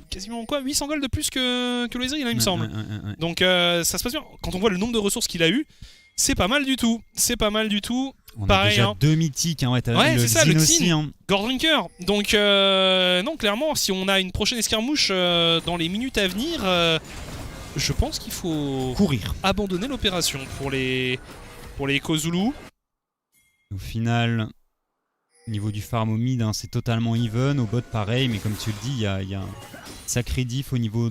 quasiment quoi 800 gold de plus que le Ezreal, il me semble. Donc ça se passe bien. Quand on voit le nombre de ressources qu'il a eu, c'est pas mal du tout. C'est pas mal du tout. On pareil, a déjà hein. 2 mythiques, hein, ouais, c'est ça, le aussi. Xin, Hein. Gordrinker. Donc non, clairement, si on a une prochaine escarmouche dans les minutes à venir, je pense qu'il faut courir. Abandonner l'opération pour les Kozulu. Au final, au niveau du farm au mid, hein, c'est totalement even. Au bot, pareil, mais comme tu le dis, il y a un sacré diff au niveau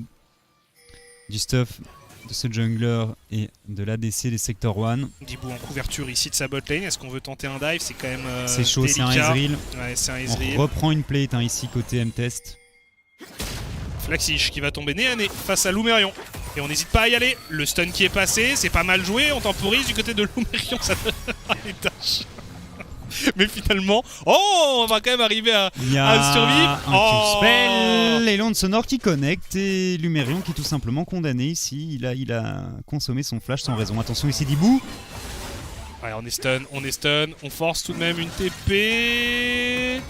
du stuff de ce jungler et de l'ADC des Sector 1. Dibou en couverture ici de sa bot lane. Est-ce qu'on veut tenter un dive? C'est quand même c'est chaud, délicat. c'est un Ezreal. Ouais, c'est un Ezreal. On reprend une plate hein, ici côté M-Test. Flaxish qui va tomber nez à nez face à Lumerion. Et on n'hésite pas à y aller. Le stun qui est passé, c'est pas mal joué. On temporise du côté de Lumerion. Ça les tâches. Mais finalement, on va quand même arriver à survivre. Un spell, Elan Sonore qui connecte et Lumerion qui est tout simplement condamné ici. Il a consommé son flash sans raison. Attention ici Dibou. Ouais, on est stun, on force tout de même une TP.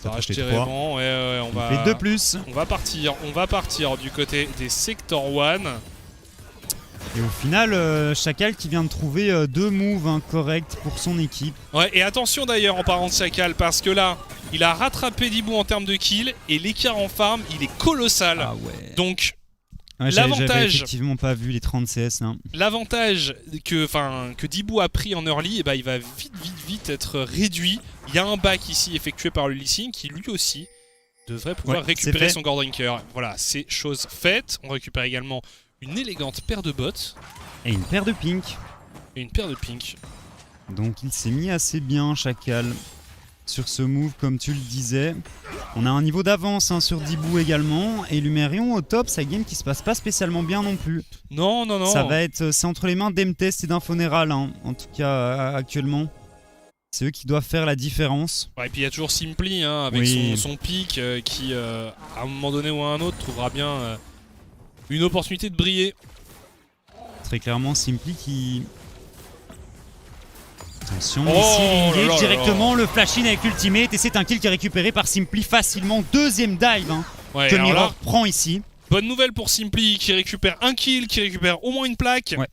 Ça va acheter vraiment, on va fait 2 plus. On va partir du côté des Sector 1. Et au final, Chacal qui vient de trouver 2 moves corrects pour son équipe. Ouais, et attention d'ailleurs en parlant de Chacal, parce que là, il a rattrapé Dibou en termes de kills, et l'écart en farm, il est colossal. Ah ouais. Donc, ouais, j'avais effectivement pas vu les 30 CS. Hein. L'avantage que Dibou a pris en early, et il va vite être réduit. Il y a un back ici effectué par le Lee Sin qui lui aussi devrait pouvoir récupérer son Gordrinker. Voilà, c'est chose faite. On récupère également une élégante paire de bottes. Et une paire de pink. Donc il s'est mis assez bien, Chacal, sur ce move, comme tu le disais. On a un niveau d'avance sur Dibou également. Et Lumerion au top, sa game qui se passe pas spécialement bien non plus. Non. Ça va être, c'est entre les mains d'M-Test et d'Infoneral, hein, en tout cas actuellement. C'est eux qui doivent faire la différence. Ouais, et puis il y a toujours Simply avec son pic qui, à un moment donné ou à un autre, trouvera bien une opportunité de briller. Très clairement, Simply qui... Attention, ici il engage directement le flash-in avec l'ultimate et c'est un kill qui est récupéré par Simply facilement. Deuxième dive que Mirror prend ici. Bonne nouvelle pour Simply qui récupère un kill, qui récupère au moins une plaque. Ouais.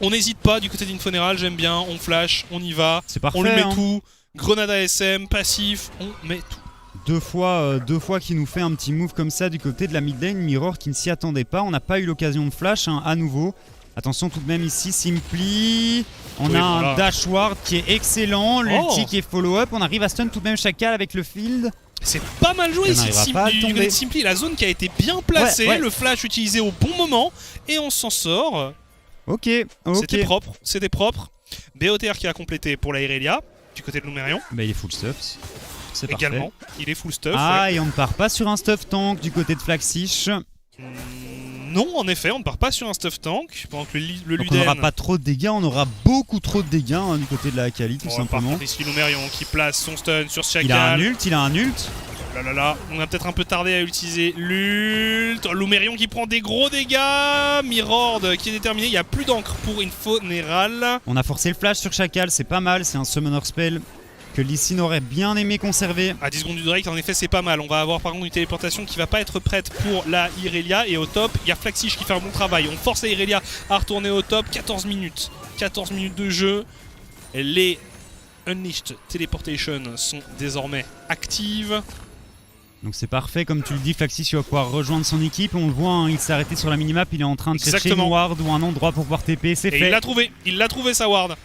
On n'hésite pas du côté d'Infoneral, j'aime bien, on flash, on y va, c'est parfait, on lui met tout, grenade ASM, passif, on met tout. Deux fois qu'il nous fait un petit move comme ça du côté de la mid lane, Mirror qui ne s'y attendait pas, on n'a pas eu l'occasion de flash à nouveau. Attention tout de même ici, Simply, on a un dash ward qui est excellent, l'ulti qui est follow-up, on arrive à stun tout de même Chacal avec le field. C'est pas mal joué ici de Simply, la zone qui a été bien placée, le flash utilisé au bon moment, et on s'en sort. Ok. C'était propre. BOTR qui a complété pour la Irelia, du côté de Lumerion. Bah il est full stuff, c'est également, il est full stuff. Et on ne part pas sur un stuff tank du côté de Flaxish. Non, en effet, on ne part pas sur un stuff tank. Pendant que le Luden... on n'aura pas trop de dégâts, on aura beaucoup trop de dégâts du côté de la Akali, tout simplement. Par contre, ici Lumerion qui place son stun sur Chacal. Il a un ult. Là, on a peut-être un peu tardé à utiliser l'ult. Lumerion qui prend des gros dégâts. Mirror qui est déterminé. Il n'y a plus d'encre pour Infoneral. On a forcé le flash sur Chacal, c'est pas mal. C'est un summoner spell que Lee Sin aurait bien aimé conserver. À 10 secondes du Drake, en effet, c'est pas mal. On va avoir par contre une téléportation qui va pas être prête pour la Irelia. Et au top, il y a Flaxish qui fait un bon travail. On force la Irelia à retourner au top. 14 minutes. 14 minutes de jeu. Les Unleashed Teleportation sont désormais actives. Donc c'est parfait, comme tu le dis, Flaxish va pouvoir rejoindre son équipe. On le voit, il s'est arrêté sur la minimap, il est en train de chercher une ward ou un endroit pour pouvoir TP, c'est fait. Il l'a trouvé sa ward.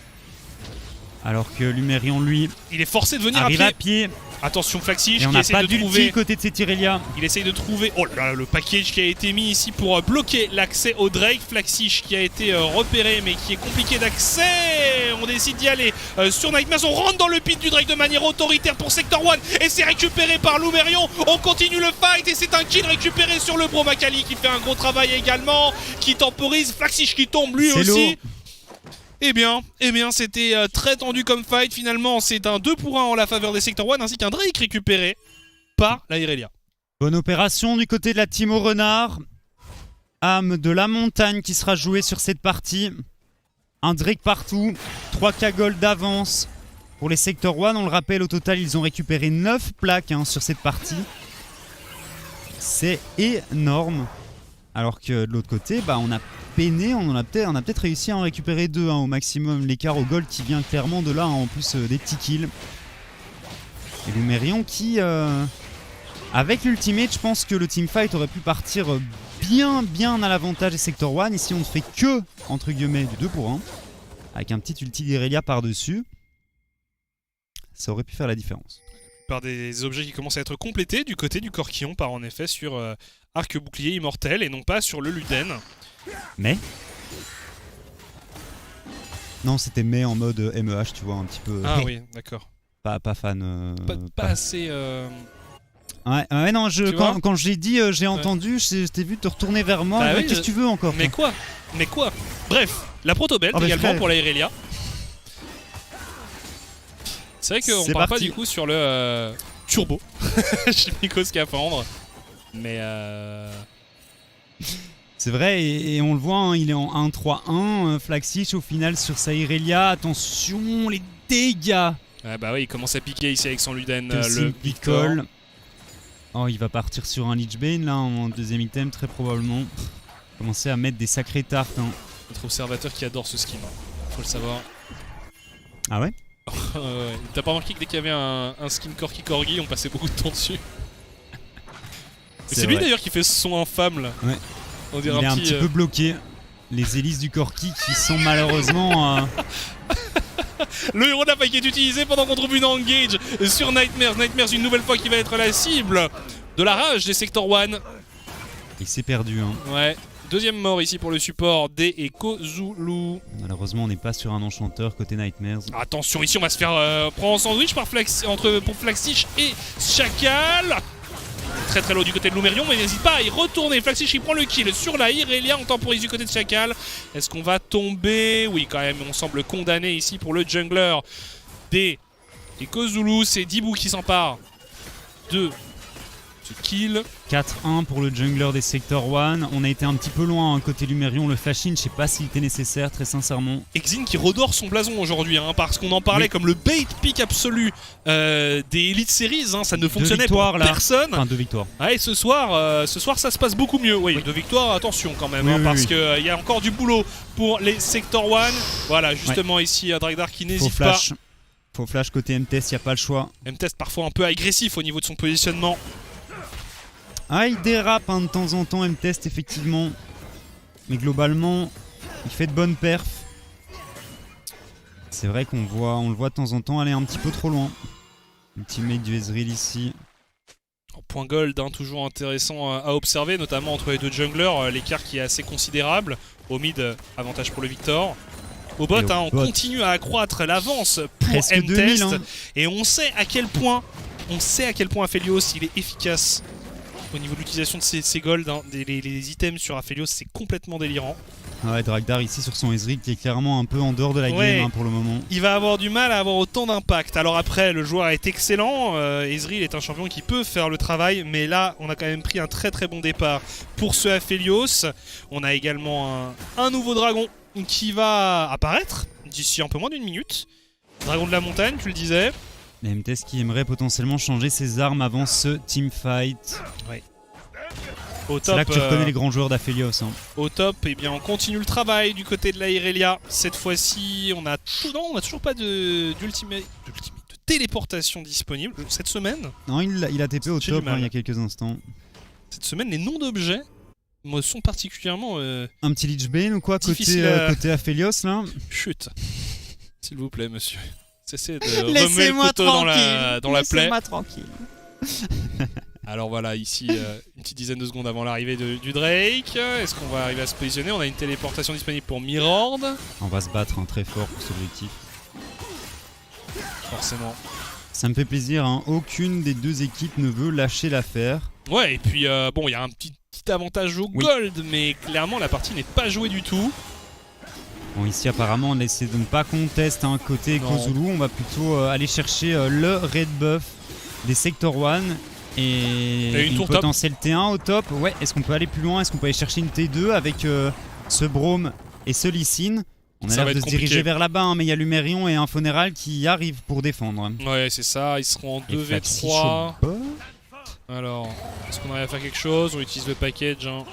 Alors que Lumerion, lui, il est forcé de venir arrive à pied. Attention Flaxish et on n'a pas d'ulti côté de cette Irelia. Il essaye de trouver le package qui a été mis ici pour bloquer l'accès au Drake. Flaxish qui a été repéré mais qui est compliqué d'accès. On décide d'y aller sur Nightmares. On rentre dans le pit du Drake de manière autoritaire pour Sector 1 et c'est récupéré par Lumerion. On continue le fight et c'est un kill récupéré sur le Bromakali qui fait un gros travail également, qui temporise. Flaxish qui tombe lui aussi. Eh bien, c'était très tendu comme fight. Finalement, c'est un 2 pour 1 en la faveur des Sector 1 ainsi qu'un Drake récupéré par la Irelia. Bonne opération du côté de la team au renard. Âme de la montagne qui sera jouée sur cette partie. Un Drake partout. 3k gold d'avance pour les Sector 1. On le rappelle, au total, ils ont récupéré 9 plaques sur cette partie. C'est énorme. Alors que de l'autre côté, bah, on a peiné, on a peut-être réussi à en récupérer 2 au maximum. L'écart au gold qui vient clairement de là, hein, en plus des petits kills. Et Lumerion qui, avec l'ultimate, je pense que le teamfight aurait pu partir bien à l'avantage des Sector 1. Ici on ne fait que, entre guillemets, du 2 pour 1. Avec un petit ulti d'Irelia par-dessus. Ça aurait pu faire la différence. Par des objets qui commencent à être complétés du côté du Corquillon, part en effet sur arc bouclier immortel et non pas sur le Luden. Mais non, c'était mais en mode MEH, tu vois, un petit peu. Ah oui, d'accord. Pas fan. Pas assez. Ouais, non, quand j'ai dit, j'ai entendu, je t'ai vu te retourner vers moi. Bah oui, qu'est-ce que tu veux encore? Mais quoi? Bref, la proto-belt également frère. Pour la Irelia. C'est vrai qu'on part pas du coup sur le turbo. Chimico Scaphandre. Mais c'est vrai, et on le voit, hein, il est en 1-3-1. Flaxish au final sur sa Irelia. Attention, les dégâts. Ah bah oui, il commence à piquer ici avec son Luden, le Victor. Oh, il va partir sur un Lichbane là en deuxième item, très probablement. Commencer à mettre des sacrées tartes. Hein. Notre observateur qui adore ce skin, faut le savoir. Ah ouais? T'as pas remarqué que dès qu'il y avait un skin Corki Corgi, on passait beaucoup de temps dessus. C'est lui d'ailleurs qui fait ce son infâme là. Ouais. On dirait il est un petit peu bloqué. Les hélices du Corki qui sont malheureusement... Le héros n'a pas été utilisé pendant qu'on trouve une engage sur Nightmares. Nightmares une nouvelle fois qui va être la cible de la rage des Sector 1. Il s'est perdu. Hein. Ouais. Deuxième mort ici pour le support des et Kozulu. Malheureusement, on n'est pas sur un enchanteur côté Nightmares. Attention, ici on va se faire prendre en sandwich par pour Flaxish et Chacal. Très lourd du côté de Lumerion, mais n'hésite pas à y retourner. Flaxish il prend le kill sur la Irelia, on temporise du côté de Chacal. Est-ce qu'on va tomber? Oui, quand même, on semble condamné ici pour le jungler des Kozulu. C'est Dibou qui s'empare de ce kill. 4-1 pour le jungler des Sector 1. On a été un petit peu loin hein, côté Lumerion. Le flash-in, je sais pas s'il était nécessaire, très sincèrement. Exin qui redore son blason aujourd'hui, hein, parce qu'on en parlait comme le bait pick absolu des Elite Series. Hein, ça ne fonctionnait pour personne. Enfin, 2 victoires. Ouais, ce soir, ça se passe beaucoup mieux. Oui, 2 victoires, attention quand même, parce qu'il y a encore du boulot pour les Sector 1. Voilà, justement ici, Dragdar qui n'hésite pas. Faut flash côté MTest, il n'y a pas le choix. MTest parfois un peu agressif au niveau de son positionnement. Ah, il dérape hein, de temps en temps, M-Test, effectivement. Mais globalement, il fait de bonnes perfs. C'est vrai qu'on le voit de temps en temps aller un petit peu trop loin. Ultimate du Ezreal ici. Point gold, hein, toujours intéressant à observer, notamment entre les deux junglers. L'écart qui est assez considérable. Au mid, avantage pour le Victor. Au bot, on continue à accroître l'avance pour M-Test. Hein. Et on sait à quel point Aphelios il est efficace. Au niveau de l'utilisation de ces golds, hein, les items sur Aphelios, c'est complètement délirant. Ouais, Dragdar ici sur son Ezreal qui est clairement un peu en dehors de la game hein, pour le moment. Il va avoir du mal à avoir autant d'impact. Alors après, le joueur est excellent. Ezreal est un champion qui peut faire le travail. Mais là, on a quand même pris un très bon départ pour ce Aphelios. On a également un nouveau dragon qui va apparaître d'ici un peu moins d'une minute. Dragon de la montagne, tu le disais. MTest qui aimerait potentiellement changer ses armes avant ce teamfight. Ouais. C'est là que tu reconnais les grands joueurs d'Aphelios. Hein. Au top, eh bien, on continue le travail du côté de la Irelia. Cette fois-ci, on a toujours pas de téléportation disponible cette semaine. Non, il a TP au top il y a quelques instants. Cette semaine, les noms d'objets me sont particulièrement un petit Lichbane ou quoi côté Aphelios là. Chut. S'il vous plaît, monsieur. Cessez de remuer le couteau dans la plaie. Laissez-moi tranquille. Alors voilà, ici, une petite dizaine de secondes avant l'arrivée du Drake. Est-ce qu'on va arriver à se positionner? On a une téléportation disponible pour Mirord. On va se battre très fort pour cet objectif. Forcément. Ça me fait plaisir, hein. Aucune des deux équipes ne veut lâcher l'affaire. Ouais, et puis bon, il y a un petit avantage au gold, mais clairement la partie n'est pas jouée du tout. Bon, ici apparemment on essaie de ne pas conteste hein, côté Kozulu, on va plutôt aller chercher le red buff des Sector 1 et une potentielle T1 au top. Ouais, est-ce qu'on peut aller plus loin? Est-ce qu'on peut aller chercher une T2 avec ce Braum et ce Lee Sin? On a l'air de se diriger vers là-bas, hein, mais il y a Lumerion et un Funeral qui arrivent pour défendre. Ouais, c'est ça, ils seront en 2v3. Alors, est-ce qu'on arrive à faire quelque chose? On utilise le package. Hein.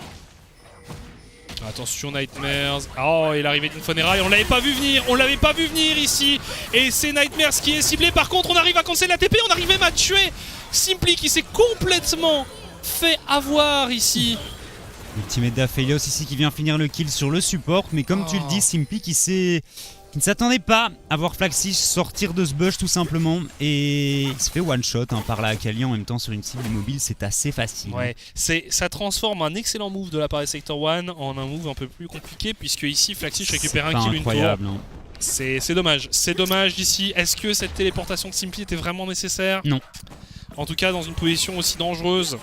Attention Nightmares. Oh, et l'arrivée d'Infonera, et on l'avait pas vu venir. On l'avait pas vu venir ici. Et c'est Nightmares qui est ciblé. Par contre, on arrive à canceller la TP. On arrive même à tuer Simply qui s'est complètement fait avoir ici. Ultimate d'Aphelios ici qui vient finir le kill sur le support. Mais comme tu le dis, Simply qui ne s'attendait pas à voir Flaxis sortir de ce bush tout simplement. Et il se fait one shot hein, par la Akali en même temps sur une cible mobile. C'est assez facile. Ouais, ça transforme un excellent move de la part des Sector 1 en un move un peu plus compliqué. Puisque ici, Flaxis récupère un kill une tour. Hein. C'est dommage. C'est dommage d'ici. Est-ce que cette téléportation de Simply était vraiment nécessaire? Non. En tout cas, dans une position aussi dangereuse.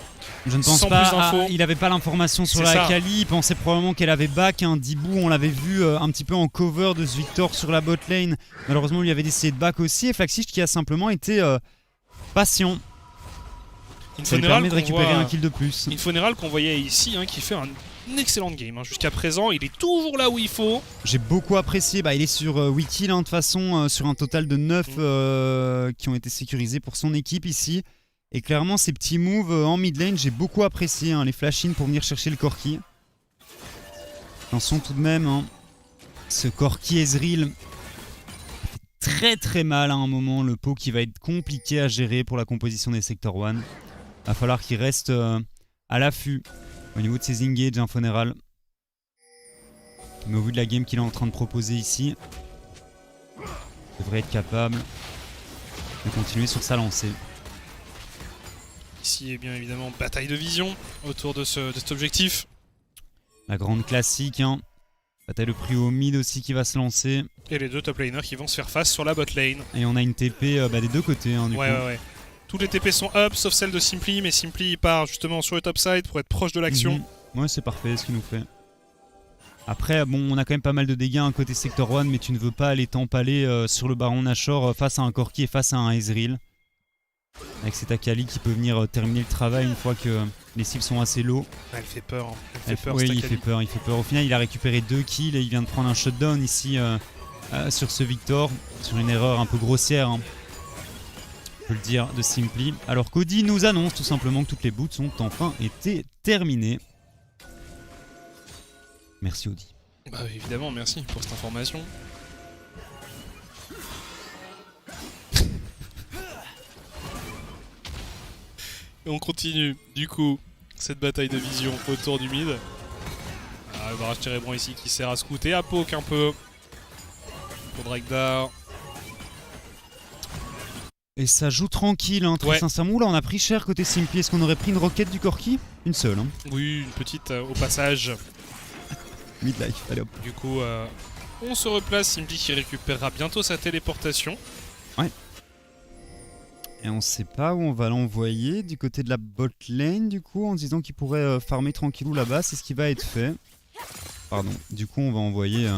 Je ne pense pas. Il n'avait pas l'information sur la Akali. Il pensait probablement qu'elle avait back. Hein. Dibou, on l'avait vu un petit peu en cover de ce Victor sur la bot lane. Malheureusement, il lui avait décidé de back aussi. Et Flaxis qui a simplement été patient. Ça lui permet de récupérer un kill de plus. Infoneral qu'on voyait ici, hein, qui fait un excellent game. Hein. Jusqu'à présent, il est toujours là où il faut. J'ai beaucoup apprécié. Il est sur 8 kills hein, de toute façon, sur un total de 9 qui ont été sécurisés pour son équipe ici. Et clairement, ces petits moves en mid lane, j'ai beaucoup apprécié. Hein, les flash-in pour venir chercher le Corki. Attention tout de même. Hein, ce Corki Ezreal fait très très mal à un moment. Le pot qui va être compliqué à gérer pour la composition des Sector 1. Va falloir qu'il reste à l'affût au niveau de ses engages Infoneral. Mais au vu de la game qu'il est en train de proposer ici, il devrait être capable de continuer sur sa lancée. Ici, bien évidemment, bataille de vision autour de cet objectif. La grande classique, hein. Bataille de prix au mid aussi qui va se lancer. Et les deux top laners qui vont se faire face sur la bot lane. Et on a une TP des deux côtés, hein, du coup. Ouais. Toutes les TP sont up, sauf celle de Simply, mais Simply part justement sur le top side pour être proche de l'action. Ouais, c'est parfait ce qu'il nous fait. Après, bon, on a quand même pas mal de dégâts hein, côté Sector 1, mais tu ne veux pas aller t'empaler sur le Baron Nashor face à un Corki et face à un Ezreal. Avec cette Akali qui peut venir terminer le travail une fois que les cibles sont assez low. Elle fait peur. Hein. Elle fait peur, oui, il fait peur. Au final, il a récupéré 2 kills et il vient de prendre un shutdown ici sur ce Victor. Sur une erreur un peu grossière, hein, on peut le dire, de Simply. Alors Cody nous annonce tout simplement que toutes les boots ont enfin été terminées. Merci Audi. Bah évidemment, merci pour cette information. Et on continue, du coup, cette bataille de vision autour du mid. Le barrage Térébrant ici qui sert à scouter, à poke un peu. Pour Drakdar. Et ça joue tranquille, hein, très sincèrement. Là, on a pris cher côté Simply. Est-ce qu'on aurait pris une roquette du Corki? Une seule. Hein. Oui, une petite au passage. Midlife, allez hop. Du coup, on se replace. Simply qui récupérera bientôt sa téléportation. Ouais. Et on sait pas où on va l'envoyer, du côté de la bot lane du coup, en disant qu'il pourrait farmer tranquillou là-bas, c'est ce qui va être fait. Pardon, du coup on va envoyer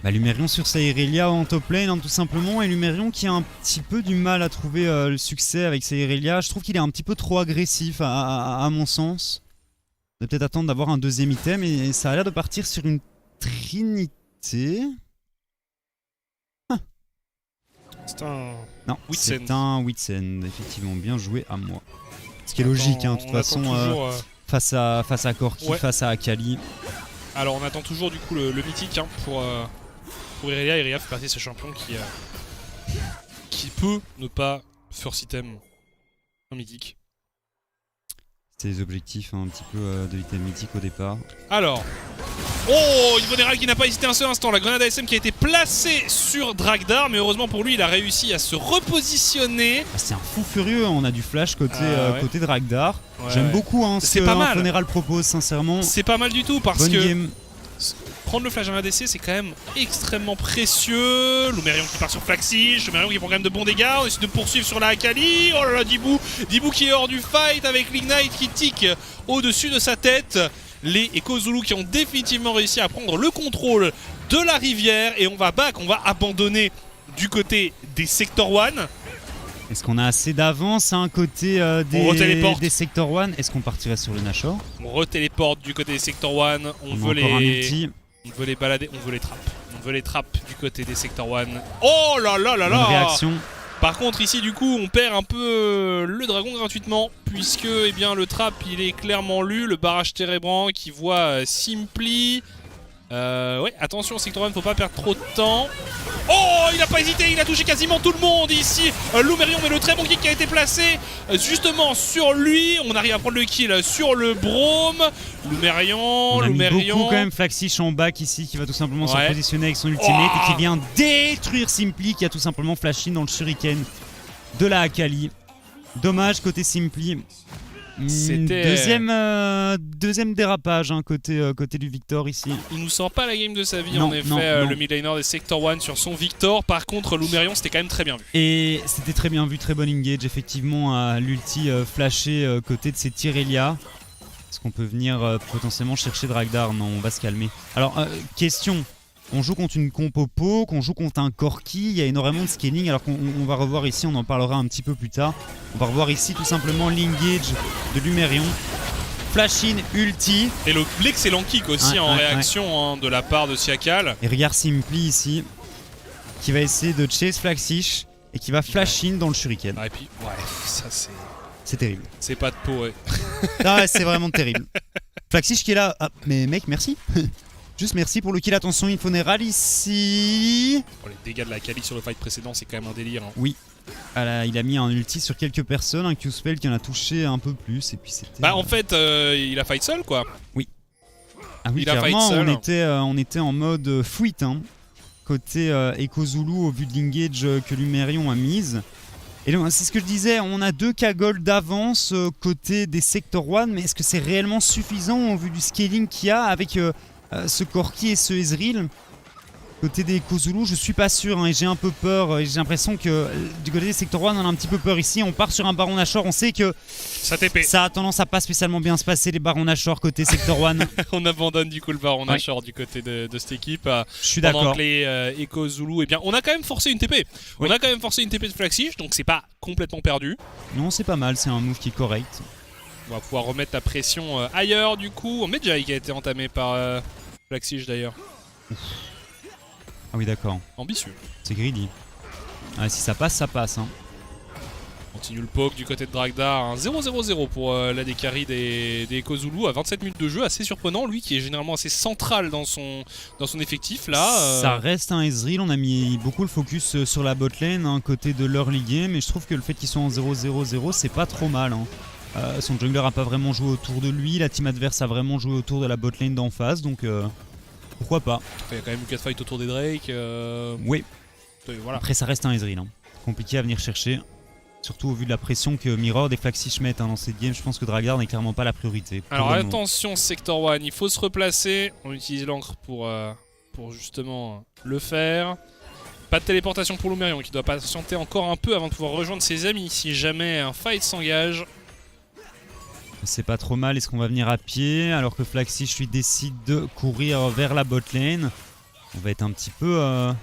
Lumerion sur sa Irelia en top lane hein, tout simplement, et Lumerion qui a un petit peu du mal à trouver le succès avec sa Irelia. Je trouve qu'il est un petit peu trop agressif à mon sens. On va peut-être attendre d'avoir un deuxième item et ça a l'air de partir sur une trinité. C'est un... Non, c'est un Whitsend, effectivement, bien joué à moi. Ce qui est logique, hein, de toute façon, toujours, face à Corki, face à Akali. Alors on attend toujours du coup le mythique hein, pour Irelia. Irelia fait partie de ce champion qui peut ne pas first item un mythique. C'est les objectifs hein, un petit peu de item mythique au départ. Alors... Oh, Infoneral qui n'a pas hésité un seul instant. La grenade ASM qui a été placée sur Drakdar, mais heureusement pour lui, il a réussi à se repositionner. C'est un fou furieux, on a du flash côté Drakdar. J'aime beaucoup hein, ce que Infoneral propose, sincèrement. C'est pas mal du tout parce Bonne que game. Prendre le flash en ADC, c'est quand même extrêmement précieux. Lumerion qui part sur Flaxis, Lumerion qui prend quand même de bons dégâts. On essaie de poursuivre sur la Akali. Oh là là, Dibou qui est hors du fight avec l'Ignite qui tique au-dessus de sa tête. Les Echo Zulu qui ont définitivement réussi à prendre le contrôle de la rivière. Et on va abandonner du côté des Sector 1. Est-ce qu'on a assez d'avance hein, côté des Sector 1? Est-ce qu'on partirait sur le Nashor? On retéléporte du côté des Sector 1. On veut les balader, on veut les trappes. On veut les trappes du côté des Sector 1. Oh là là là là! Bonne réaction. Par contre ici du coup on perd un peu le dragon gratuitement puisque eh bien, le trap il est clairement lu, le barrage térébrant qui voit Simply. Ouais, attention Sector One, faut pas perdre trop de temps. Oh, il a pas hésité, il a touché quasiment tout le monde ici. Lumerion, mais le très bon kick qui a été placé justement sur lui. On arrive à prendre le kill sur le Brome. Lumerion, on a mis beaucoup quand même Flaxish en back ici qui va tout simplement se positionner avec son ultimate et qui vient détruire Simply qui a tout simplement flash in dans le shuriken de la Akali. Dommage côté Simply. Deuxième dérapage hein, côté du Victor ici. Il nous sort pas la game de sa vie en effet, le midlaner des Sector One sur son Victor. Par contre Lumerion c'était quand même très bien vu. Et c'était très bien vu, très bon engage effectivement à l'ulti flashé côté de ces Tyrelia. Est-ce qu'on peut venir potentiellement chercher Dragdar? Non, on va se calmer. Alors question, on joue contre une compo poke, on joue contre un Corki, il y a énormément de scaling alors qu'on va revoir ici, on en parlera un petit peu plus tard. On va revoir ici tout simplement l'engage de Lumerion. Flash in, ulti. Et l'excellent kick aussi en réaction hein, de la part de Siakal. Et regarde Simply ici, qui va essayer de chase Flaxish et qui va flash in dans le shuriken. Ah, et puis, ouais, ça c'est... C'est terrible. C'est pas de peau, ouais. Ah ouais, c'est vraiment terrible. Flaxish qui est là. Ah, mais mec, merci. Juste merci pour le kill. Attention, Infoneral ici. Oh, les dégâts de la Kali sur le fight précédent, c'est quand même un délire. Hein. Oui. Ah, il a mis un ulti sur quelques personnes, un Q-spell qui en a touché un peu plus. Et puis c'était. Bah, en fait, il a fight seul, quoi. Oui. Ah oui, il a fight clairement, seul. On était en mode fuite. Hein, côté Echo Zulu, au vu de l'engage que Lumerion a mise. Et c'est ce que je disais, on a 2 K-Gold d'avance côté des Sector One, mais est-ce que c'est réellement suffisant au vu du scaling qu'il y a avec ce Corki et ce Ezreal? Côté des Kozulu, je suis pas sûr hein, et j'ai un peu peur. J'ai l'impression que du côté des Sector One, on a un petit peu peur ici. On part sur un Baron Nashor, on sait que ça a tendance à pas spécialement bien se passer les Baron Nashor côté Sector One. On abandonne du coup le Baron Nashor du côté de cette équipe. Je suis d'accord. Pendant que les Echo Zulu, eh bien, on a quand même forcé une TP. Oui. On a quand même forcé une TP de Flaxish, donc c'est pas complètement perdu. Non, c'est pas mal, c'est un move qui est correct. On va pouvoir remettre la pression ailleurs du coup. Medjay qui a été entamé par Flaxish d'ailleurs. Ah oui, d'accord. Ambitieux. C'est greedy. Ah, si ça passe, ça passe. Hein. Continue le poke du côté de Dragdar. Hein. 0-0-0 pour la Dekari des Echo Zulu à 27 minutes de jeu. Assez surprenant. Lui qui est généralement assez central dans son effectif. Là, ça reste un Ezreal. On a mis beaucoup le focus sur la botlane hein, côté de l'early game. Et je trouve que le fait qu'ils soient en 0-0-0, c'est pas trop mal. Hein. Son jungler a pas vraiment joué autour de lui. La team adverse a vraiment joué autour de la botlane d'en face. Donc... pourquoi pas. Il y a quand même eu 4 fights autour des Drake. Oui. Voilà. Après, ça reste un Ezreal. Hein. Compliqué à venir chercher. Surtout au vu de la pression que Mirror et Flaxish mettent hein, dans cette game. Je pense que Dragard n'est clairement pas la priorité. Alors attention, Sector One, il faut se replacer. On utilise l'encre pour justement le faire. Pas de téléportation pour Lumerion qui doit patienter encore un peu avant de pouvoir rejoindre ses amis si jamais un fight s'engage. C'est pas trop mal, est-ce qu'on va venir à pied alors que Flaxish lui décide de courir vers la botlane. On va être un petit peu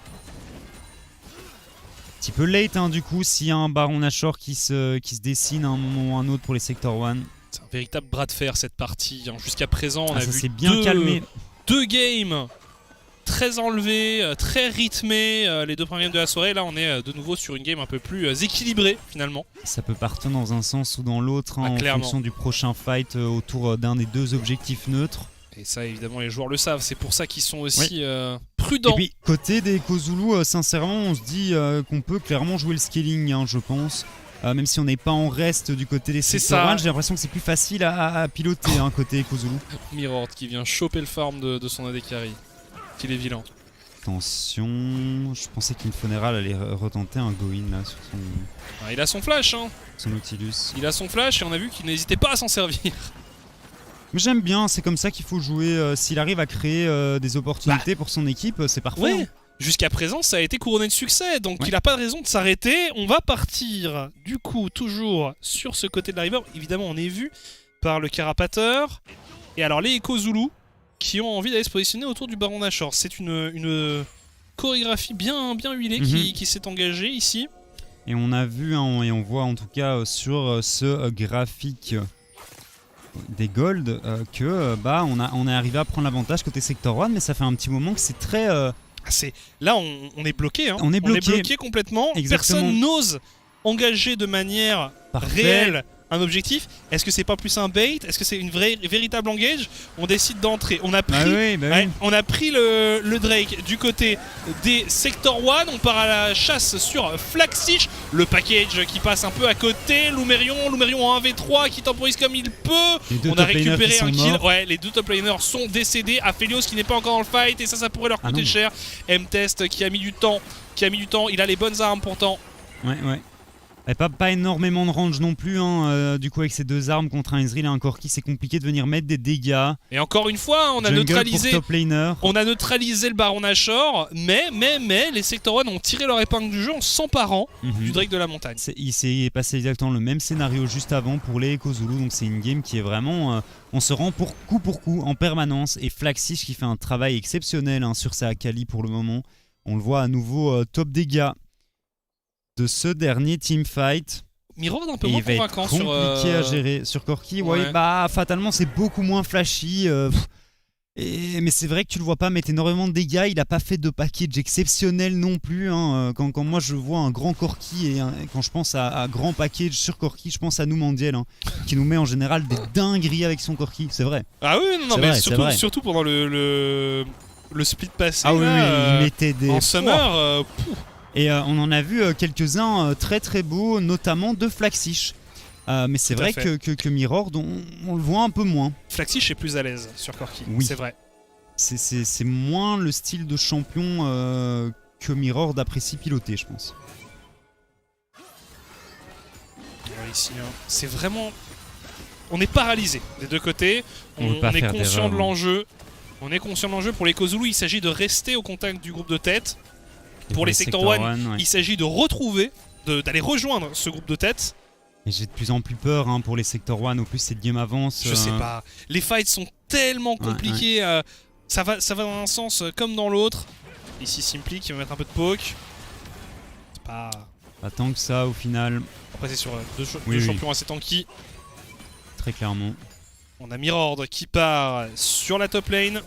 late hein, du coup s'il y a un Baron Nashor qui se dessine à un moment ou un autre pour les Sector One. C'est un véritable bras de fer cette partie. Hein. Jusqu'à présent on a vu bien calmé. 2 games très enlevés, très rythmés, les 2 premiers games de la soirée. Là on est de nouveau sur une game un peu plus équilibrée finalement. Ça peut partir dans un sens ou dans l'autre hein, en fonction du prochain fight autour d'un des 2 objectifs neutres. Et ça évidemment les joueurs le savent, c'est pour ça qu'ils sont aussi prudents. Et puis côté des Kozulu, sincèrement on se dit qu'on peut clairement jouer le scaling hein, je pense. Même si on n'est pas en reste du côté des Sector One, j'ai l'impression que c'est plus facile à piloter hein, côté Kozulu. Mirror qui vient choper le farm de son AD carry. Qu'il est vilain. Attention, je pensais qu'Infoneral allait retenter un go-in là sur son... Ah, il a son flash hein. Son Nautilus. Il a son flash et on a vu qu'il n'hésitait pas à s'en servir. Mais j'aime bien, c'est comme ça qu'il faut jouer. S'il arrive à créer des opportunités pour son équipe, c'est parfait. Ouais. Hein. Jusqu'à présent, ça a été couronné de succès, donc il n'a pas de raison de s'arrêter. On va partir, du coup, toujours sur ce côté de la river. Évidemment, on est vu par le Carapateur. Et alors, les Echo Zulu, qui ont envie d'aller se positionner autour du Baron Nashor. C'est une chorégraphie bien huilée qui s'est engagée ici. Et on a vu, hein, et on voit en tout cas sur ce graphique des Gold que on est arrivé à prendre l'avantage côté Sector One, mais ça fait un petit moment que c'est très Là, on est bloqué. Hein. On est bloqué complètement. Exactement. Personne n'ose engager de manière réelle un objectif. Est-ce que c'est pas plus un bait? Est-ce que c'est une véritable engage? On décide d'entrer. On a pris, on a pris le Drake du côté des Sector 1. On part à la chasse sur Flaxish. Le package qui passe un peu à côté. Lumerion en 1v3 qui temporise comme il peut. On a récupéré un kill. Ouais, les deux top laners sont décédés. Aphelios qui n'est pas encore dans le fight et ça pourrait leur coûter cher. M-Test qui a mis du temps. Il a les bonnes armes pourtant. Ouais. Et pas énormément de range non plus, hein. Du coup avec ces deux armes contre un Ezreal et un Corki, c'est compliqué de venir mettre des dégâts. Et encore une fois, on a neutralisé le Baron Nashor, mais les Sector 1 ont tiré leur épingle du jeu en s'emparant du Drake de la montagne. Il s'est passé exactement le même scénario juste avant pour les Echo Zulu, donc c'est une game qui est vraiment... on se rend pour coup en permanence, et Flaxish qui fait un travail exceptionnel sur sa Akali pour le moment. On le voit à nouveau top dégâts de ce dernier teamfight. Mirror un peu moins convaincant sur... compliqué à gérer. Sur Corki, ouais, fatalement c'est beaucoup moins flashy. Mais c'est vrai que tu le vois pas mettre énormément de dégâts. Il a pas fait de package exceptionnel non plus. Quand moi je vois un grand Corki et quand je pense à grand package sur Corki, je pense à Numandiel qui nous met en général des dingueries avec son Corki. C'est vrai. Ah oui, non, mais surtout pendant le split passé. Ah là, il mettait des... En summer, et on en a vu quelques-uns très très beaux, notamment de Flaxish. Mais c'est vrai que Mirror, on le voit un peu moins. Flaxish est plus à l'aise sur Corki, c'est vrai. C'est moins le style de champion que Mirror apprécie piloter, je pense. Ici, c'est vraiment... On est paralysé des deux côtés. On est conscient de l'enjeu. On est conscient de l'enjeu. Pour les Kozulu, il s'agit de rester au contact du groupe de tête. Pour les Sector 1, il s'agit de retrouver, d'aller rejoindre ce groupe de tête. Et j'ai de plus en plus peur pour les Sector 1, au plus cette game avance. Je sais pas. Les fights sont tellement compliqués. Ça va dans un sens comme dans l'autre. Ici Simply qui va mettre un peu de poke. C'est pas tant que ça au final. Après c'est sur deux champions assez tanky. Très clairement. On a Mirror qui part sur la top lane.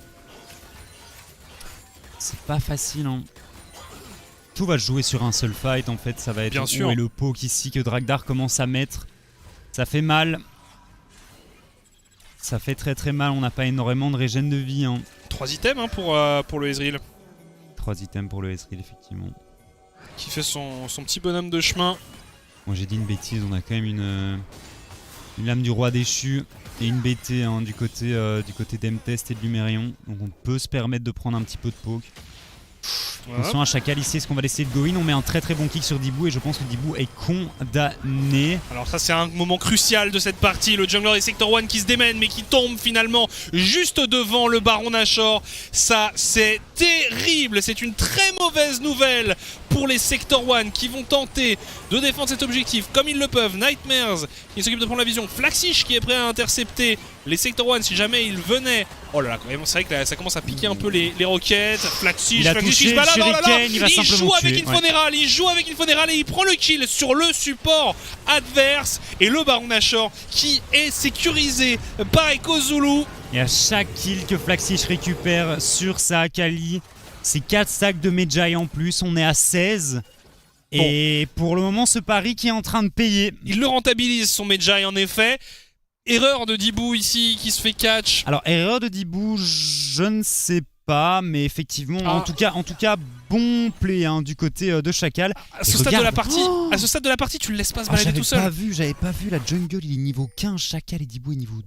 C'est pas facile Tout va se jouer sur un seul fight en fait, ça va être où est le poke ici que Dragdar commence à mettre. Ça fait mal. Ça fait très très mal, on n'a pas énormément de régène de vie. 3 items pour le Ezreal. 3 items pour le Ezreal effectivement. Qui fait son petit bonhomme de chemin. Moi j'ai dit une bêtise, on a quand même une lame du roi déchu et une BT du côté d'M-Test et de Lumerion. Donc on peut se permettre de prendre un petit peu de poke. Attention à Chacal ici, est-ce qu'on va laisser de go in? On met un très très bon kick sur Dibou et je pense que Dibou est condamné. Alors ça c'est un moment crucial de cette partie, le jungler des Sector 1 qui se démène mais qui tombe finalement juste devant le Baron Nashor. Ça c'est terrible, c'est une très mauvaise nouvelle pour les Sector 1 qui vont tenter de défendre cet objectif comme ils le peuvent. Nightmares qui s'occupe de prendre la vision, Flaxish qui est prêt à intercepter les Sector 1 si jamais ils venaient. Oh là là, quand même, c'est vrai que là, ça commence à piquer un peu les roquettes. Flaxish qui se balade, il joue avec Infoneral, il joue avec Infoneral et il prend le kill sur le support adverse. Et le Baron Nashor qui est sécurisé par Echo Zulu. Et à chaque kill que Flaxish récupère sur sa Akali, c'est 4 stacks de Medjay en plus, on est à 16. Et pour le moment, ce pari qui est en train de payer. Il le rentabilise son Medjay en effet. Erreur de Dibou ici qui se fait catch. Alors erreur de Dibou, je ne sais pas, mais effectivement, en tout cas, bon play du côté de Chacal. À ce stade de la partie, tu le laisses pas se balader tout seul. J'avais pas vu la jungle, il est niveau 15, Chacal et Dibou est niveau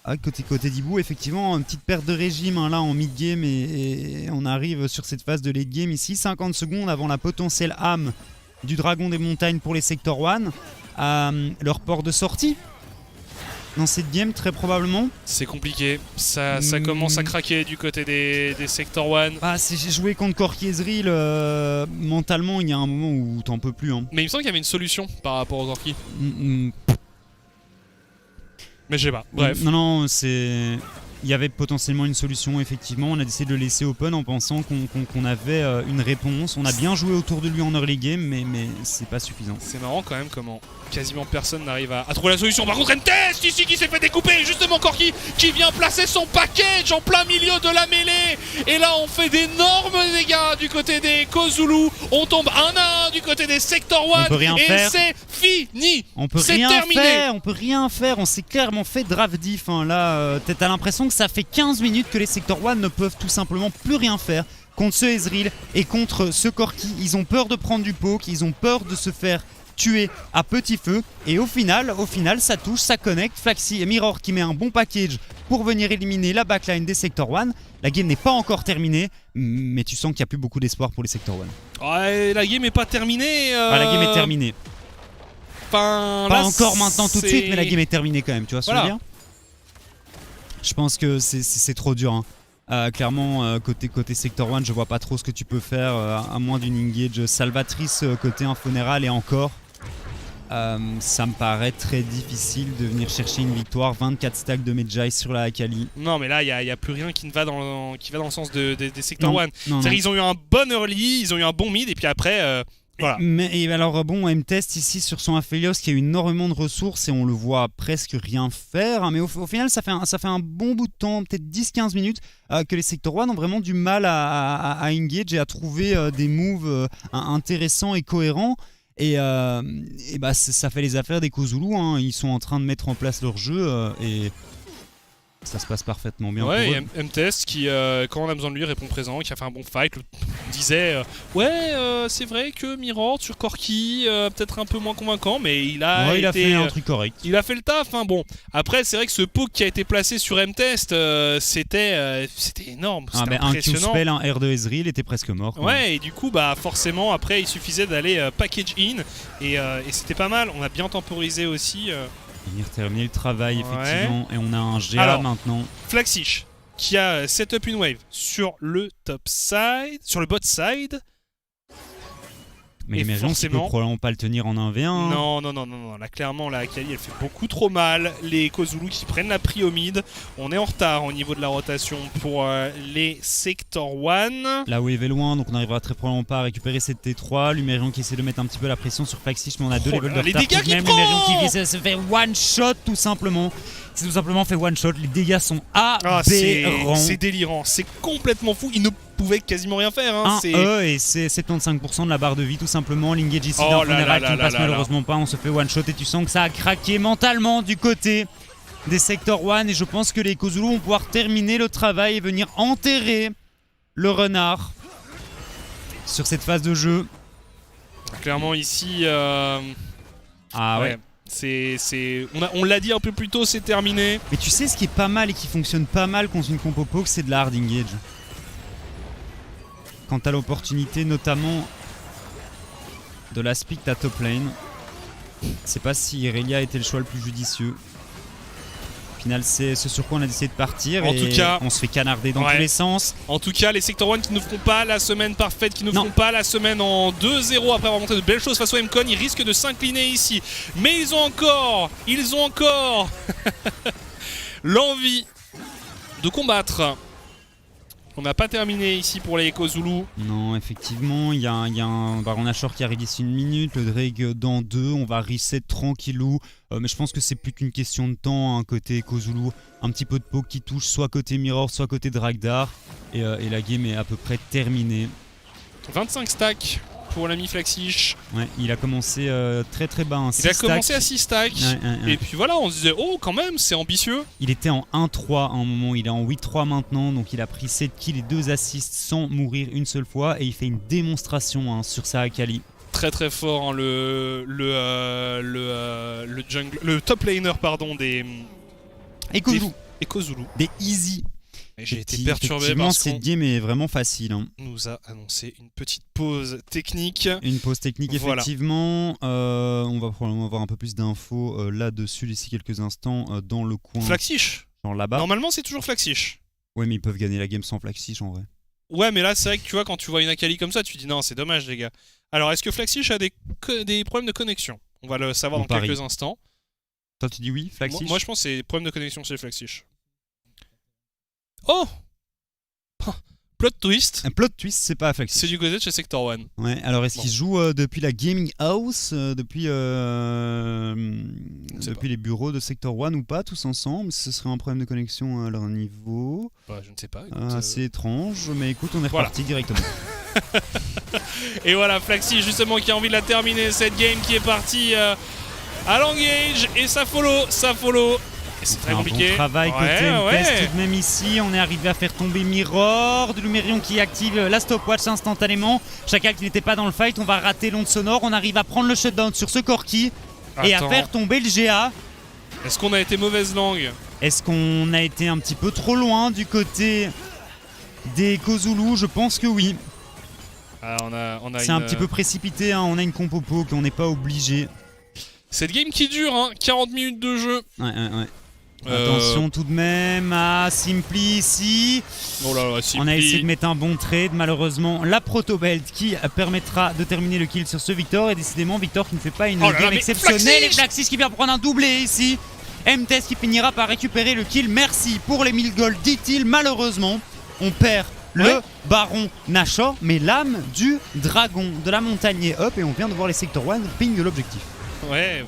12. Côté Dibou, effectivement, une petite perte de régime là en mid-game et on arrive sur cette phase de late-game ici, 50 secondes avant la potentielle âme du Dragon des Montagnes pour les Sector 1. Leur port de sortie dans cette game, très probablement. C'est compliqué, ça commence à craquer du côté des Sector 1. J'ai joué contre Corki Ezreal, mentalement il y a un moment où t'en peux plus. Mais il me semble qu'il y avait une solution par rapport au Corki. Mais je sais pas, bref. Non, c'est... il y avait potentiellement une solution, effectivement. On a décidé de le laisser open en pensant qu'on avait une réponse. On a bien joué autour de lui en early game, mais c'est pas suffisant. C'est marrant quand même comment quasiment personne n'arrive à trouver la solution. Par contre, MTest ici qui s'est fait découper. Justement, Corki qui vient placer son package en plein milieu de la mêlée. Et là, on fait d'énormes dégâts du côté des Kozulu. On tombe 1 à 1 du côté des Sector One. On peut rien faire. C'est fini. On peut rien faire. On peut rien faire. On s'est clairement fait draft diff. Hein. Là, t'as l'impression que ça fait 15 minutes que les Sector One ne peuvent tout simplement plus rien faire contre ce Ezreal et contre ce Corki. Ils ont peur de prendre du poke. Ils ont peur de se faire tuer à petit feu, et au final ça touche, ça connecte. Flaxy et Mirror qui met un bon package pour venir éliminer la backline des Sector One. La game n'est pas encore terminée, mais tu sens qu'il n'y a plus beaucoup d'espoir pour les Sector One. Ouais, la game n'est pas terminée. La game est terminée. Enfin, pas là, encore maintenant tout de suite, mais la game est terminée quand même, tu vois ce que je veux dire ? Je pense que c'est trop dur. Hein. Clairement, côté Sector One, je vois pas trop ce que tu peux faire, à moins d'une engage salvatrice côté Infoneral, et encore. Ça me paraît très difficile de venir chercher une victoire. 24 stacks de Medjay sur la Akali. Non, mais là, il n'y a plus rien qui va dans le sens des Sector Non, One. non. Ils ont eu un bon early, ils ont eu un bon mid, et puis après, voilà. Et alors, bon, M-Test ici sur son Aphelios qui a eu énormément de ressources et on le voit presque rien faire. Hein, mais au final, ça fait un bon bout de temps, peut-être 10-15 minutes, que les Sector One ont vraiment du mal à engage et à trouver des moves intéressants et cohérents. Et bah, ça fait les affaires des Kozulu, hein. Ils sont en train de mettre en place leur jeu et ça se passe parfaitement bien. Ouais, pour eux. MTest qui, quand on a besoin de lui, répond présent, qui a fait un bon fight. Disait c'est vrai que Mirror sur Corki, peut-être un peu moins convaincant, mais il a fait un truc correct. Il a fait le taf. Hein. Bon, après, c'est vrai que ce poke qui a été placé sur MTest, c'était énorme. C'était impressionnant. Un Q-spell, un R de Ezreal était presque mort. Quoi. Ouais, et du coup, bah forcément, après, il suffisait d'aller package in, et c'était pas mal. On a bien temporisé aussi. Venir terminer le travail, effectivement. Et on a un GA maintenant. Flaxish qui a setup une wave sur le top side, sur le bot side. Mais imaginons qu'il peut probablement pas le tenir en 1v1. Non. Là, clairement, la Akali, elle fait beaucoup trop mal. Les Kozulu qui prennent la prio mid. On est en retard au niveau de la rotation pour les Sector One. La wave est loin, donc on n'arrivera très probablement pas à récupérer cette T3. Lumerion qui essaie de mettre un petit peu la pression sur Flaxish, mais on a 2 levels de retard. Les dégâts qu'il prend. Lumerion qui essaie de se faire one shot tout simplement. C'est tout simplement fait one shot. Les dégâts sont aberrants. C'est délirant, c'est complètement fou. Il ne pouvait quasiment rien faire. Hein. Et c'est 75% de la barre de vie tout simplement. L'engage ici d'un funéral qui ne passe malheureusement pas. On se fait one shot et tu sens que ça a craqué mentalement du côté des Sector One. Et je pense que les Kozulu vont pouvoir terminer le travail et venir enterrer le renard sur cette phase de jeu. Clairement ici... ouais. On l'a dit un peu plus tôt, c'est terminé. Mais tu sais ce qui est pas mal et qui fonctionne pas mal contre une compo poke, c'est de la hard engage. Quand t'as l'opportunité notamment de la speak ta top lane, je sais pas si Irelia était le choix le plus judicieux. Au final, c'est ce sur quoi on a décidé de partir. En tout cas, on se fait canarder dans tous les sens. En tout cas, les Sector One qui ne feront pas la semaine parfaite, qui ne feront pas la semaine en 2-0 après avoir montré de belles choses face au MCon, ils risquent de s'incliner ici. Mais ils ont encore l'envie de combattre. On n'a pas terminé ici pour les Kozulu. Non, effectivement, il y a un Baronachor qui arrive d'ici 1 minute, le Drake dans 2, on va reset tranquillou. Mais je pense que c'est plus qu'une question de temps, hein, côté Kozulu. Un petit peu de poke qui touche, soit côté Mirror, soit côté Dragdar. Et la game est à peu près terminée. 25 stacks pour l'ami Flaxish. Ouais, il a commencé très très bas. Il a commencé à 6 stacks. Et puis voilà, on se disait, oh quand même, c'est ambitieux. Il était en 1-3 à un moment, il est en 8-3 maintenant. Donc il a pris 7 kills et 2 assists sans mourir une seule fois. Et il fait une démonstration sur sa Akali. Très très fort, hein, le top laner des Kozulu. Des easy. J'ai été perturbé parce que cette game est vraiment facile. Hein. Nous a annoncé une petite pause technique. Une pause technique, effectivement. On va probablement avoir un peu plus d'infos là-dessus d'ici quelques instants dans le coin. Flaxish. Genre là-bas. Normalement, c'est toujours Flaxish. Ouais, mais ils peuvent gagner la game sans Flaxish en vrai. Ouais, mais là, c'est vrai que tu vois, quand tu vois une Akali comme ça, tu dis non, c'est dommage, les gars. Alors, est-ce que Flaxish a des problèmes de connexion? On va le savoir dans quelques instants. Toi, tu dis oui, Flaxish? Moi, je pense que c'est des problèmes de connexion chez Flaxish. Oh plot twist. Un plot twist, c'est pas Flaxi. C'est du côté de chez Sector 1. Ouais, alors est-ce qu'il joue depuis la Gaming House, depuis les bureaux de Sector 1 ou pas, tous ensemble? Ce serait un problème de connexion à leur niveau. Bah, je ne sais pas. C'est étrange, mais écoute, on est reparti directement. Et voilà, Flaxi justement qui a envie de la terminer, cette game qui est partie à l'engage, et ça follow. Et c'est très compliqué. Bon travail côté MTES tout de même ici. On est arrivé à faire tomber Mirror. De Lumerion qui active la stopwatch instantanément. Chacal qui n'était pas dans le fight. On va rater l'onde sonore. On arrive à prendre le shutdown sur ce Corki et à faire tomber le GA. Est-ce qu'on a été mauvaise langue? Est-ce qu'on a été un petit peu trop loin du côté des Kozulu? Je pense que oui. C'est un petit peu précipité. On a une compopo qu'on n'est pas obligé. Cette game qui dure, 40 minutes de jeu. Ouais. Attention tout de même à Simply ici. Oh là là, Simply. On a essayé de mettre un bon trade. Malheureusement, la Protobelt qui permettra de terminer le kill sur ce Victor. Et décidément, Victor qui ne fait pas une game exceptionnelle. Et Flaxis qui vient prendre un doublé ici. MTES qui finira par récupérer le kill. Merci pour les 1000 gold, dit-il. Malheureusement, on perd le Baron Nashor, mais l'âme du dragon de la montagne est up. Et on vient de voir les Sector 1 ping de l'objectif. Ouais.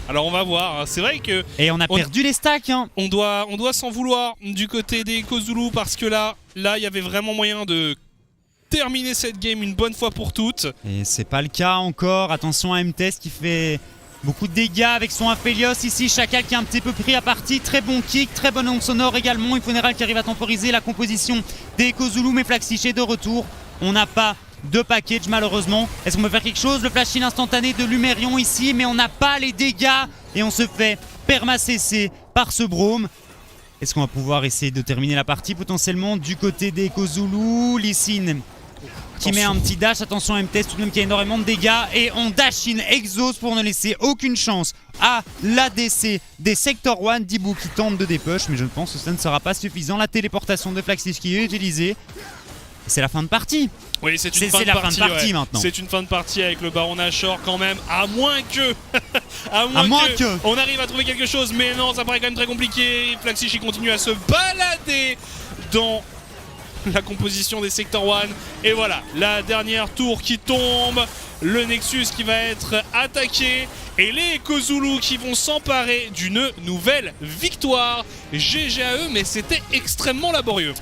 Alors on va voir, c'est vrai que... Et on a perdu les stacks. On doit s'en vouloir du côté des Kozulu parce que là, il y avait vraiment moyen de terminer cette game une bonne fois pour toutes. Et c'est pas le cas encore. Attention à MTES qui fait beaucoup de dégâts avec son Aphelios ici. Chacal qui est un petit peu pris à partie. Très bon kick, très bonne onde sonore également. Une Funeral qui arrive à temporiser la composition des Kozulu. Mais Flaxi est de retour. On n'a pas de package malheureusement. Est-ce qu'on peut faire quelque chose? Le flash in instantané de Lumerion ici, mais on n'a pas les dégâts et on se fait perma-CC par ce Brome. Est-ce qu'on va pouvoir essayer de terminer la partie potentiellement du côté des Kozulu? Lee Sin qui met un petit dash. Attention à MTES tout de même qui a énormément de dégâts et on dash in exhaust pour ne laisser aucune chance à l'ADC des Sector 1. Dibou qui tente de dépush, mais je pense que ça ne sera pas suffisant. La téléportation de Flaxis qui est utilisée. C'est la fin de partie. Oui, c'est une fin de partie maintenant. C'est une fin de partie avec le Baron Nashor quand même, à moins que on arrive à trouver quelque chose, mais non, ça paraît quand même très compliqué. Flaxis continue à se balader dans la composition des Sector 1. Et voilà, la dernière tour qui tombe, le Nexus qui va être attaqué et les Kozulu qui vont s'emparer d'une nouvelle victoire. GG à eux, mais c'était extrêmement laborieux.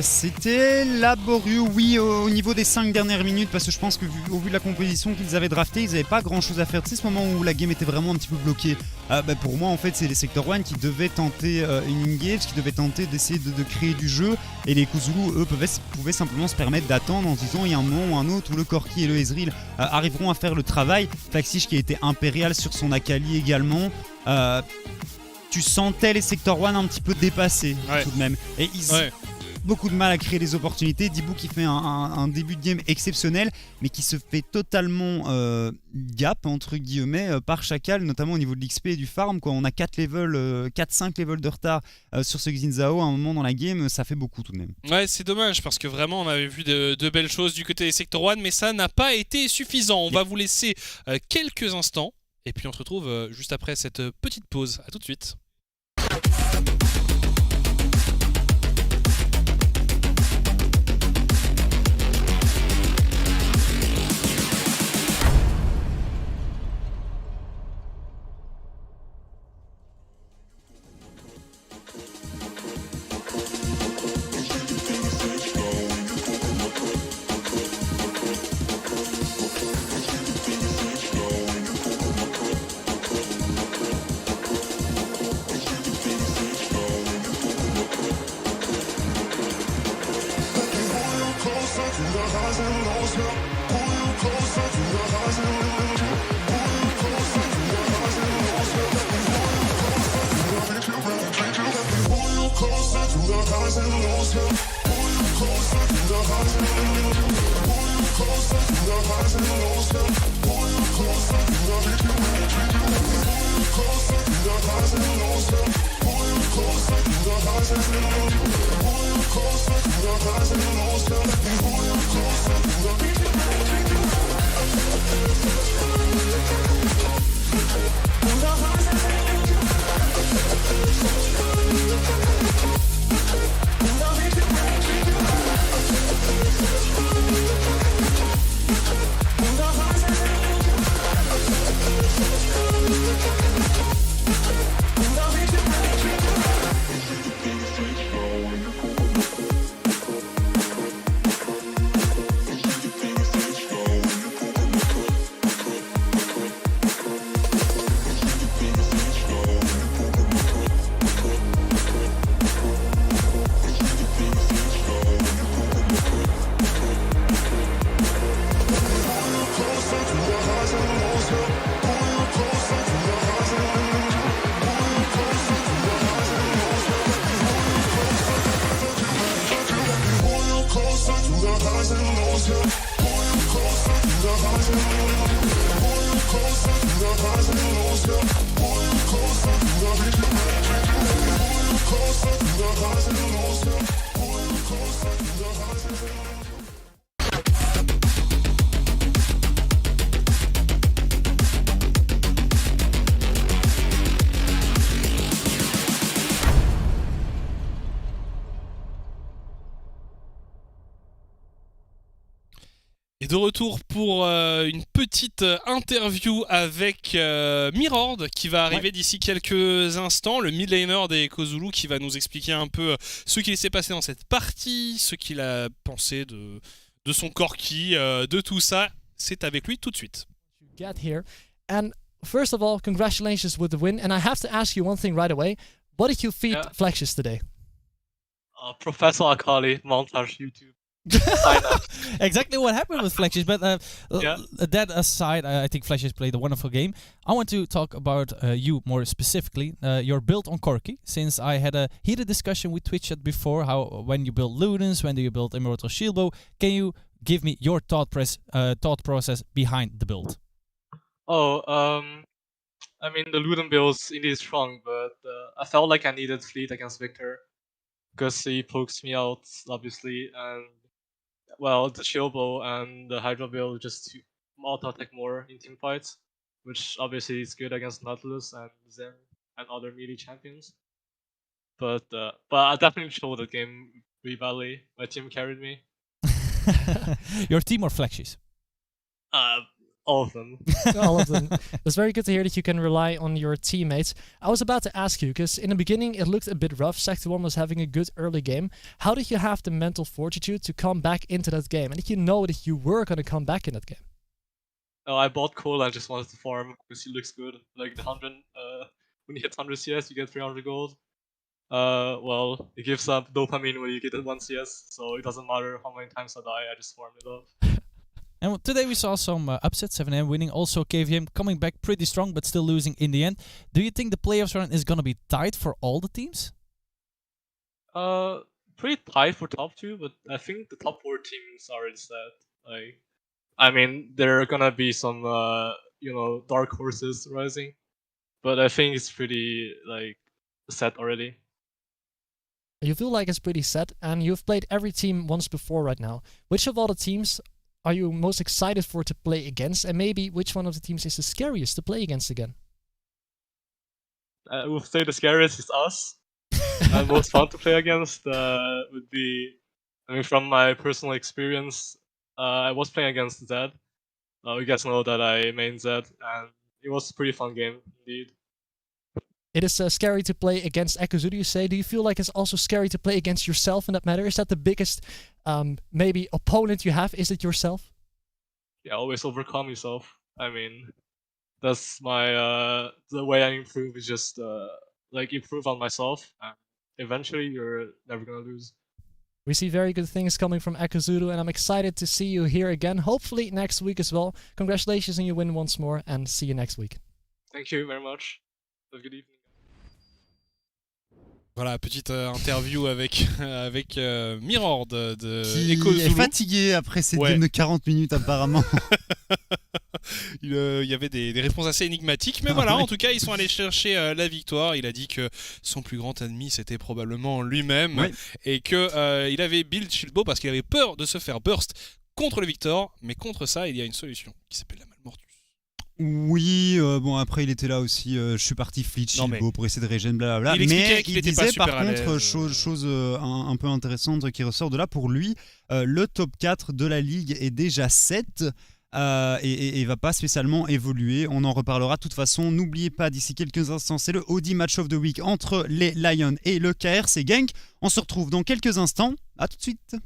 C'était laborieux, oui, au niveau des 5 dernières minutes, parce que je pense que au vu de la composition qu'ils avaient draftée, ils n'avaient pas grand chose à faire. Tu sais, ce moment où la game était vraiment un petit peu bloquée. Pour moi, en fait, c'est les Sector 1 qui devaient tenter une engage, qui devaient tenter d'essayer de créer du jeu. Et les Kozulu, eux, pouvaient simplement se permettre d'attendre en se disant il y a un moment ou un autre où le Corki et le Ezreal arriveront à faire le travail. Flaxis qui a été impérial sur son Akali également. Tu sentais les Sector 1 un petit peu dépassés tout de même. Et ils... beaucoup de mal à créer des opportunités. Dibou qui fait un début de game exceptionnel, mais qui se fait totalement gap entre guillemets par Chacal, notamment au niveau de l'XP et du farm, quoi. On a 4-5 levels de retard sur ce Xin Zhao à un moment dans la game, ça fait beaucoup tout de même. Ouais, c'est dommage parce que vraiment on avait vu de belles choses du côté des Sector 1, mais ça n'a pas été suffisant. On va vous laisser quelques instants et puis on se retrouve juste après cette petite pause. A tout de suite. Et de retour pour une petite interview avec Mirord qui va arriver d'ici quelques instants, le mid laner des Kozulu qui va nous expliquer un peu ce qu'il s'est passé dans cette partie, ce qu'il a pensé de son Corki, de tout ça. C'est avec lui tout de suite. Get here. And first of all, congratulations with the win. And I have to ask you one thing right away. What did you feed Flaxius today? Professor Akali, montage YouTube. Sign up. Exactly what happened with Flaxius, but that aside, I think Flaxius played a wonderful game. I want to talk about you more specifically, your build on Corki, since I had a heated discussion with Twitch chat before, how when you build Ludens, when do you build Immortal Shieldbow, can you give me your thought process behind the build? I mean, the Luden build's indeed strong, but I felt like I needed Fleet against Victor, because he pokes me out, obviously, and well, the Shieldbow and the Hydra build just to auto-attack more in team fights, which obviously is good against Nautilus and Zen and other melee champions. But I definitely showed the game really badly. My team carried me. Your team or Flaxius? All of them. All of them. It's very good to hear that you can rely on your teammates. I was about to ask you, because in the beginning it looked a bit rough. Sector 1 was having a good early game. How did you have the mental fortitude to come back into that game? And did you know that you were going to come back in that game? I bought Cole and just wanted to farm because he looks good. Like the 100, when you hit 100 CS, you get 300 gold. Well, it gives up dopamine when you get 1 CS, so it doesn't matter how many times I die, I just farm it up. And today we saw some upsets, 7M winning, also KVM coming back pretty strong but still losing in the end. Do you think the playoffs run is going to be tight for all the teams? Pretty tight for top 2, but I think the top 4 teams are already set. Like, I mean, there are gonna be some, dark horses rising, but I think it's pretty, set already. You feel like it's pretty set, and you've played every team once before right now. Which of all the teams are you most excited for to play against, and maybe which one of the teams is the scariest to play against again? I would say the scariest is us. And most fun to play against would be, I mean, from my personal experience, I was playing against Zed. You guys know that I main Zed, and it was a pretty fun game indeed. It is scary to play against Ekuzudu, you say. Do you feel like it's also scary to play against yourself in that matter? Is that the biggest, maybe, opponent you have? Is it yourself? Yeah, always overcome yourself. I mean, that's my, the way I improve is just, improve on myself. And eventually, you're never gonna lose. We see very good things coming from Ekuzudu, and I'm excited to see you here again, hopefully next week as well. Congratulations on your win once more, and see you next week. Thank you very much. Have a good evening. Voilà, petite interview avec Mirord de qui Kozulu. est fatigué après cette game de 40 minutes apparemment. Il y avait des réponses assez énigmatiques, mais voilà, en tout cas, ils sont allés chercher la victoire. Il a dit que son plus grand ennemi, c'était probablement lui-même, et qu'il avait build Shieldbow parce qu'il avait peur de se faire burst contre le Victor, mais contre ça, il y a une solution qui s'appelle la Malmortus. Oui, bon après il était là aussi, je suis parti Fleet Shieldbow pour essayer de régène blablabla, mais il disait par contre chose un peu intéressante qui ressort de là, pour lui le top 4 de la ligue est déjà 7 et va pas spécialement évoluer. On en reparlera de toute façon. N'oubliez pas, d'ici quelques instants, c'est le Audi Match of the Week entre les Lions et le KRC Genk. On se retrouve dans quelques instants, à tout de suite.